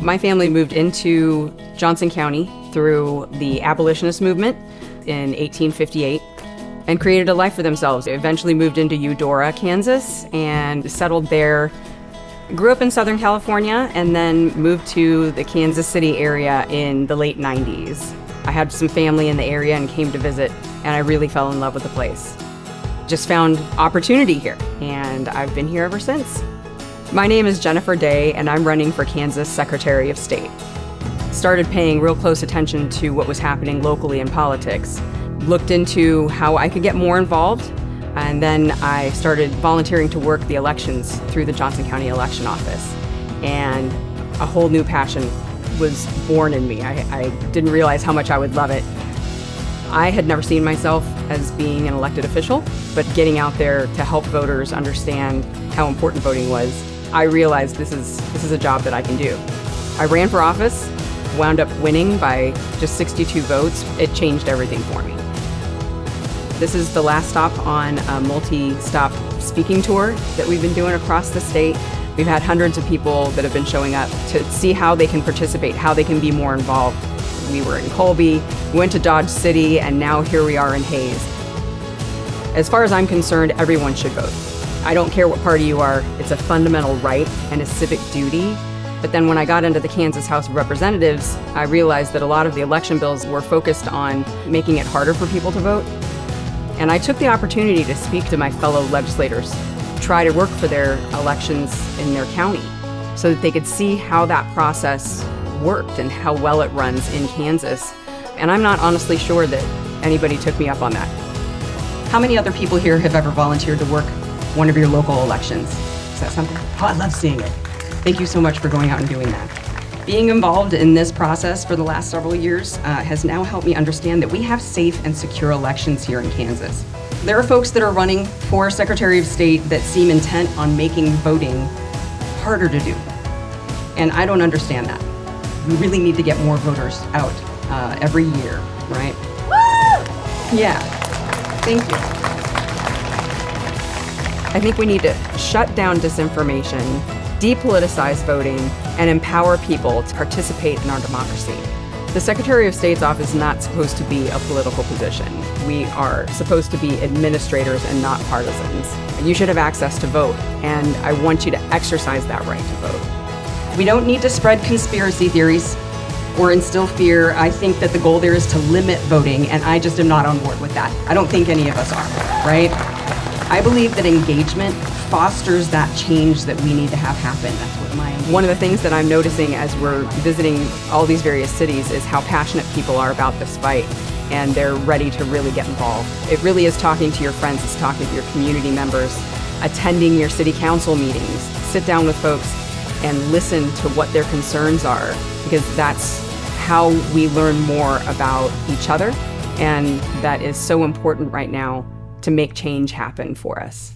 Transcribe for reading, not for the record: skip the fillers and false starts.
My family moved into Johnson County through the abolitionist movement in 1858 and created a life for themselves. They eventually moved into Eudora, Kansas, and settled there. Grew up in Southern California and then moved to the Kansas City area in the late 90s. I had some family in the area and came to visit, and I really fell in love with the place. Just found opportunity here, and I've been here ever since. My name is Jennifer Day, and I'm running for Kansas Secretary of State. Started paying real close attention to what was happening locally in politics. Looked into how I could get more involved, and then I started volunteering to work the elections through the Johnson County Election Office. And a whole new passion was born in me. I didn't realize how much I would love it. I had never seen myself as being an elected official, but getting out there to help voters understand how important voting was, I realized this is a job that I can do. I ran for office, wound up winning by just 62 votes. It changed everything for me. This is the last stop on a multi-stop speaking tour that we've been doing across the state. We've had hundreds of people that have been showing up to see how they can participate, how they can be more involved. We were in Colby, went to Dodge City, and now here we are in Hayes. As far as I'm concerned, everyone should vote. I don't care what party you are, it's a fundamental right and a civic duty. But then when I got into the Kansas House of Representatives, I realized that a lot of the election bills were focused on making it harder for people to vote. And I took the opportunity to speak to my fellow legislators, try to work for their elections in their county so that they could see how that process worked and how well it runs in Kansas. And I'm not honestly sure that anybody took me up on that. How many other people here have ever volunteered to work one of your local elections? Is that something? Oh, I love seeing it. Thank you so much for going out and doing that. Being involved in this process for the last several years has now helped me understand that we have safe and secure elections here in Kansas. There are folks that are running for Secretary of State that seem intent on making voting harder to do. And I don't understand that. We really need to get more voters out every year, right? Woo! Yeah, thank you. I think we need to shut down disinformation, depoliticize voting, and empower people to participate in our democracy. The Secretary of State's office is not supposed to be a political position. We are supposed to be administrators and not partisans. You should have access to vote, and I want you to exercise that right to vote. We don't need to spread conspiracy theories or instill fear. I think that the goal there is to limit voting, and I just am not on board with that. I don't think any of us are, right? I believe that engagement fosters that change that we need to have happen. That's what one of the things that I'm noticing as we're visiting all these various cities is how passionate people are about this fight, and they're ready to really get involved. It really is talking to your friends, it's talking to your community members, attending your city council meetings, sit down with folks and listen to what their concerns are, because that's how we learn more about each other, and that is so important right now to make change happen for us.